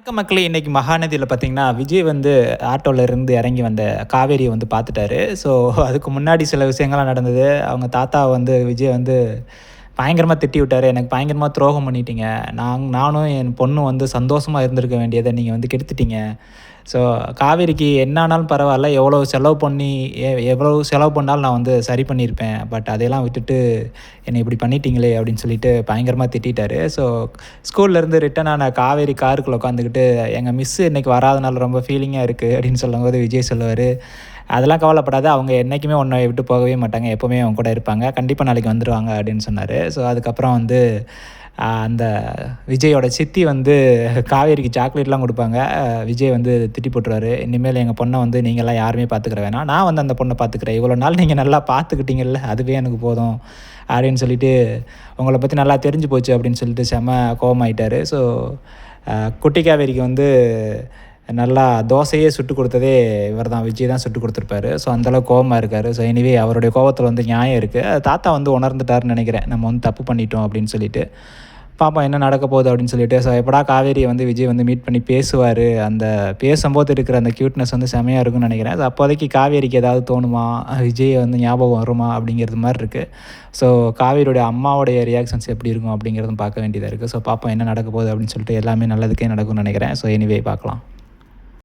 வணக்கம் மக்களே! இன்னைக்கு மகாநதியில பார்த்தீங்கன்னா, விஜய் வந்து ஆட்டோல இருந்து இறங்கி வந்த காவேரிய வந்து பார்த்துட்டாரு. ஸோ, அதுக்கு முன்னாடி சில விஷயங்கள்லாம் நடந்தது. அவங்க தாத்தாவ வந்து விஜய் வந்து பயங்கரமா திட்டி விட்டாரு. எனக்கு பயங்கரமா துரோகம் பண்ணிட்டீங்க. நானும் என் பொண்ணும் வந்து சந்தோஷமா இருந்திருக்க வேண்டியத நீங்க வந்து கெடுத்துட்டீங்க. ஸோ, காவேரிக்கு என்ன ஆனாலும் பரவால்ல. எவ்வளோ செலவு பண்ணி எவ்வளவு செலவு பண்ணாலும் நான் வந்து சரி பண்ணியிருப்பேன். பட் அதையெல்லாம் விட்டுட்டு என்னை இப்படி பண்ணிட்டீங்களே! அப்படின்னு சொல்லிட்டு பயங்கரமா திட்டிட்டாரு. ஸோ, ஸ்கூல்லேருந்து ரிட்டர்ன் ஆன காவேரி காருக்குள்ள உட்காந்துக்கிட்டு, எங்க மிஸ் இன்னைக்கு வராதனால ரொம்ப ஃபீலிங்கா இருக்கு அப்படின்னு சொல்லும்போது விஜய் சொல்லுவாரு, அதெல்லாம் கவலைப்படாத. அவங்க என்னைக்குமே உன்னை விட்டு போகவே மாட்டாங்க. எப்பவுமே உன் கூட இருப்பாங்க. கண்டிப்பா நாளைக்கு வந்துருவாங்க அப்படின்னு சொன்னாரு. ஸோ, அதுக்கப்புறம் வந்து அந்த விஜயோட சித்தி வந்து காவேரிக்கு சாக்லேட்லாம் குடுப்பாங்க. விஜய் வந்து திட்டி போட்டுருவாரு. இனிமேல் எங்க பொண்ண வந்து நீங்கலாம் யாருமே பார்த்துக்கிற வேணாம். நான் வந்து அந்த பொண்ண பார்த்துக்கிறேன். இவ்வளோ நாள் நீங்க நல்லா பார்த்துக்கிட்டீங்கல்ல, அதுவே எனக்கு போதும். அப்படின்னு சொல்லிட்டு, உங்கள பத்தி நல்லா தெரிஞ்சு போச்சு அப்படின்னு சொல்லிட்டு செம்ம கோவமாயிட்டாரு. ஸோ, குட்டி காவேரிக்கு வந்து நல்லா தோசையே சுட்டுக் குடுத்ததே இவர் தான். விஜய் தான் சுட்டுக் குடுத்துருப்பாரு. ஸோ, அந்த அளவுக்கு கோவமா இருக்காரு. ஸோ, எனிவே அவருடைய கோவத்தில வந்து நியாயம் இருக்கு. தாத்தா வந்து உணர்ந்துட்டாருன்னு நெனைக்கிறேன். நம்ம வந்து தப்பு பண்ணிட்டோம் அப்படின்னு சொல்லிட்டு. பாப்போம் என்ன நடக்க போகுது அப்படின்னு சொல்லிட்டு. ஸோ, எப்படா காவேரிய வந்து விஜய் வந்து மீட் பண்ணி பேசுவாரு. அந்த பேசும்போது இருக்கிற அந்த கியூட்னஸ் வந்து செமையா இருக்கும்னு நெனைக்கிறேன். ஸோ, அப்போதைக்கு காவேரிக்கு ஏதாவது தோணுமா? விஜய் வந்து ஞாபகம் வருமா? அப்படிங்கிறது மாரி இருக்கு. ஸோ, காவேரியோட அம்மாவுடைய ரியாக்ஷன்ஸ் எப்படி இருக்கும்? அப்படிங்கிறதும் பார்க்க வேண்டியதா இருக்கு. ஸோ, பாப்போம் என்ன நடக்க போகுது அப்படின்னு சொல்லிட்டு. எல்லாமே நல்லதுக்கே நடக்கும்னு நெனைக்கிறேன். ஸோ, எனிவே பார்க்கலாம்.